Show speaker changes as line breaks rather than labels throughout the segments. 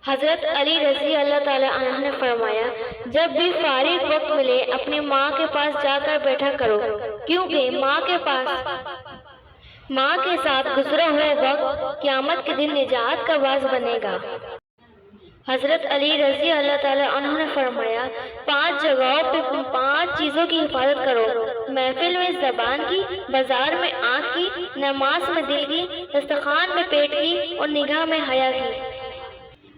حضرت علی رضی اللہ تعالیٰ عنہ نے فرمایا، جب بھی فارغ وقت ملے اپنی ماں کے پاس جا کر بیٹھا کرو، کیونکہ ماں کے ساتھ گزرا ہوا وقت قیامت کے دن نجات کا باعث بنے گا۔ حضرت علی رضی اللہ تعالیٰ عنہ نے فرمایا، 5 جگہوں پہ 5 چیزوں کی حفاظت کرو، محفل میں زبان کی، بازار میں آنکھ کی، نماز میں دل کی، دسترخوان میں پیٹ کی اور نگاہ میں حیا کی۔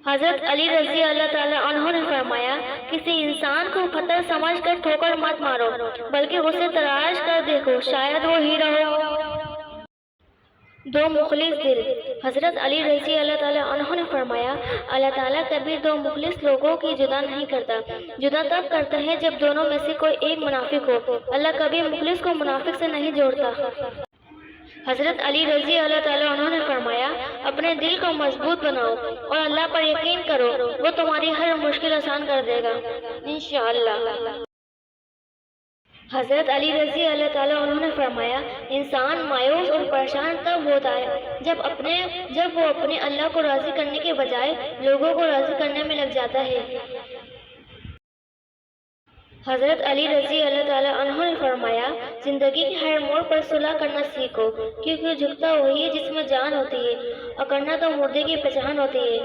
حضرت علی رضی اللہ تعالیٰ عنہ نے فرمایا، کسی انسان کو خطر سمجھ کر ٹھوکر مت مارو، بلکہ اسے تلاش کر دیکھو، شاید وہ ہیرا ہو۔ 2 مخلص دل۔ حضرت علی رضی اللہ تعالیٰ عنہ نے فرمایا، اللہ تعالیٰ کبھی 2 مخلص لوگوں کی جدا نہیں کرتا، جدا تب کرتا ہے جب دونوں میں سے کوئی ایک منافق ہو۔ اللہ کبھی مخلص کو منافق سے نہیں جوڑتا۔ حضرت علی رضی اللہ تعالیٰ عنہ نے فرمایا، اپنے دل کو مضبوط بناؤ اور اللہ پر یقین کرو، وہ تمہاری ہر مشکل آسان کر دے گا انشاءاللہ۔ حضرت علی رضی اللہ تعالیٰ عنہ نے فرمایا، انسان مایوس اور پریشان تب ہوتا ہے جب وہ اپنے اللہ کو راضی کرنے کے بجائے لوگوں کو راضی کرنے میں لگ جاتا ہے۔ حضرت علی رضی اللہ تعالیٰ عنہ نے فرمایا، زندگی کے ہر موڑ پر صلح کرنا سیکھو، کیونکہ جھکتا وہی ہے جس میں جان ہوتی ہے، اور کرنا تو مردے کی پہچان ہوتی ہے۔